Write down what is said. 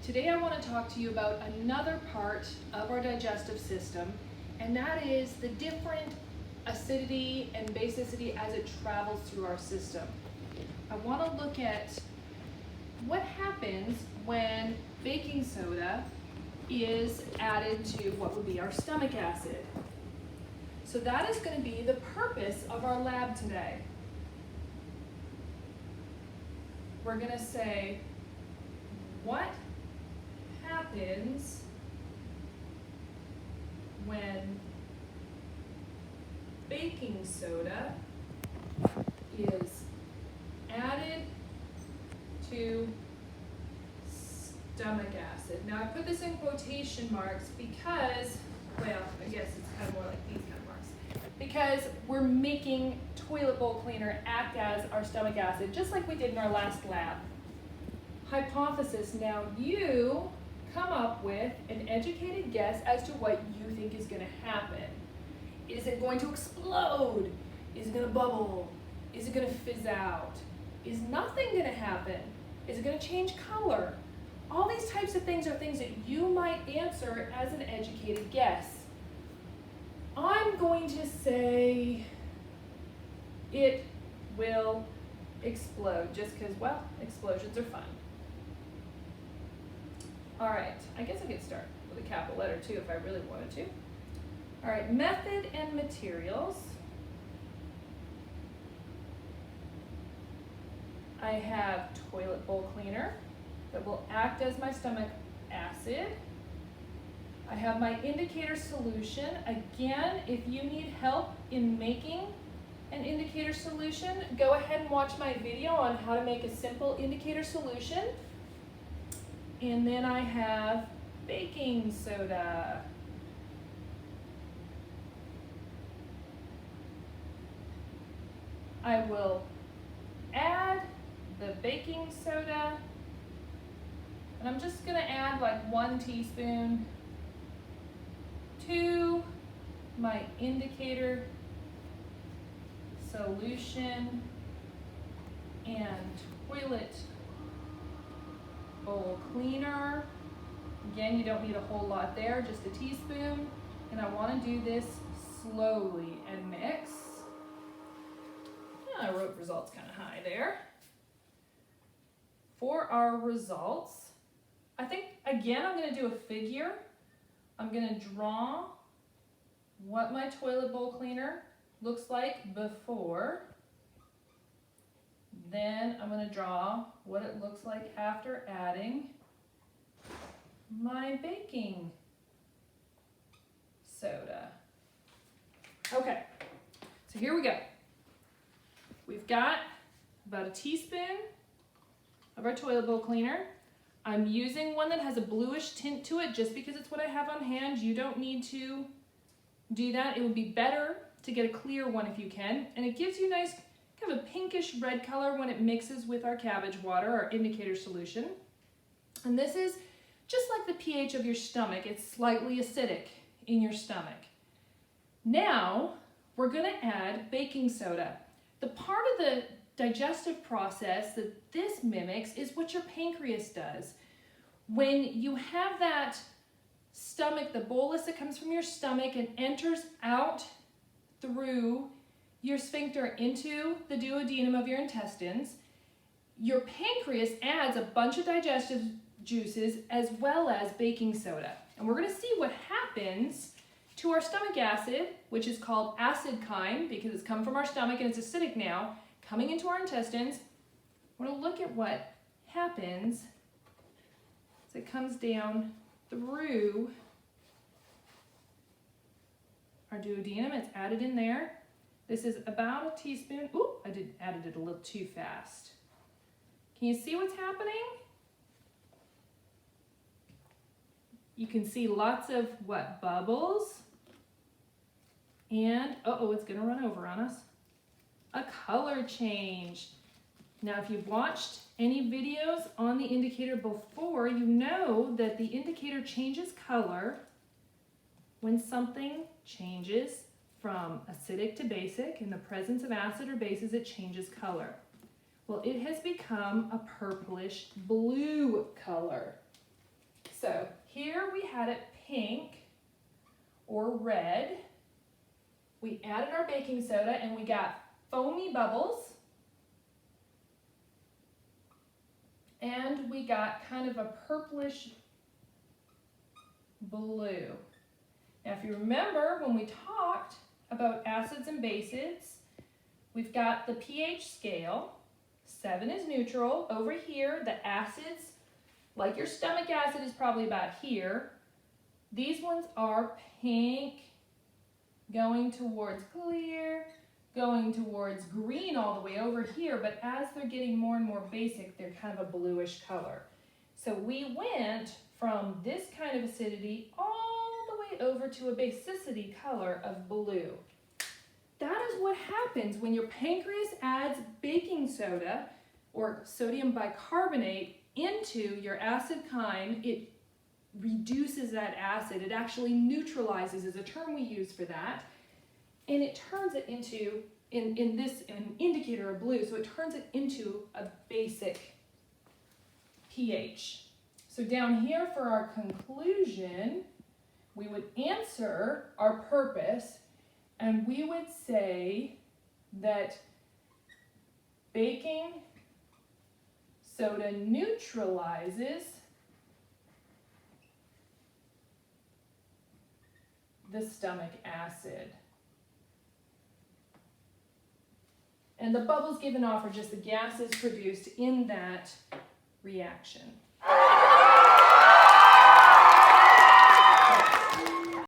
Today I want to talk to you about another part of our digestive system, and that is the different acidity and basicity as it travels through our system. I want to look at what happens when baking soda is added to what would be our stomach acid. So that is going to be the purpose of our lab today. We're going to say, what happens when baking soda is added to stomach acid? Now I put this in quotation marks because, well, I guess it's kind of more like these kind of marks, because we're making toilet bowl cleaner act as our stomach acid, just like we did in our last lab. Hypothesis, now you come up with an educated guess as to what you think is going to happen. Is it going to explode? Is it going to bubble? Is it going to fizz out? Is nothing going to happen? Is it going to change color? All these types of things are things that you might answer as an educated guess. I'm going to say it will explode just because, well, explosions are fun. All right, I guess I could start with a capital letter too if I really wanted to. All right, method and materials. I have toilet bowl cleaner that will act as my stomach acid. I have my indicator solution. Again, if you need help in making an indicator solution, go ahead and watch my video on how to make a simple indicator solution. And then I have baking soda. I will add the baking soda, and I'm just going to add like 1 teaspoon to my indicator solution and toilet bowl cleaner. Again, you don't need a whole lot there, just a teaspoon. And I want to do this slowly and mix. I wrote results kind of high there. For our results, I think, again, I'm going to do a figure. I'm going to draw what my toilet bowl cleaner looks like before. Then I'm going to draw what it looks like after adding my baking soda. Okay, so here we go. We've got about a teaspoon of our toilet bowl cleaner. I'm using one that has a bluish tint to it just because it's what I have on hand. You don't need to do that. It would be better to get a clear one if you can. And it gives you nice kind of a pinkish red color when it mixes with our cabbage water, our indicator solution. And this is just like the pH of your stomach. It's slightly acidic in your stomach. Now we're going to add baking soda. The part of the digestive process that this mimics is what your pancreas does. When you have that stomach, the bolus that comes from your stomach and enters out through your sphincter into the duodenum of your intestines, your pancreas adds a bunch of digestive juices as well as baking soda. And we're going to see what happens to our stomach acid, which is called acid chyme because it's come from our stomach and it's acidic now, coming into our intestines. We're going to look at what happens as it comes down through our duodenum. It's added in there. This is about a teaspoon. Ooh, I added it a little too fast. Can you see what's happening? You can see lots of what? Bubbles. And, uh-oh, it's going to run over on us. A color change. Now, if you've watched any videos on the indicator before, you know that the indicator changes color when something changes from acidic to basic. In the presence of acid or bases, it changes color. Well, it has become a purplish blue color. So here we had it pink or red. We added our baking soda and we got foamy bubbles. And we got kind of a purplish blue. Now if you remember when we talked about acids and bases, we've got the pH scale. 7 is neutral. Over here, the acids, like your stomach acid is probably about here. These ones are pink, going towards clear, going towards green all the way over here, but as they're getting more and more basic, they're kind of a bluish color. So we went from this kind of acidity all the way over to a basicity color of blue. That is what happens when your pancreas adds baking soda or sodium bicarbonate into your acid chyme. It reduces that acid. It actually neutralizes is a term we use for that. And it turns it into, in this an indicator of blue, so it turns it into a basic pH. So down here for our conclusion, we would answer our purpose and we would say that baking soda neutralizes the stomach acid. And the bubbles given off are just the gases produced in that reaction.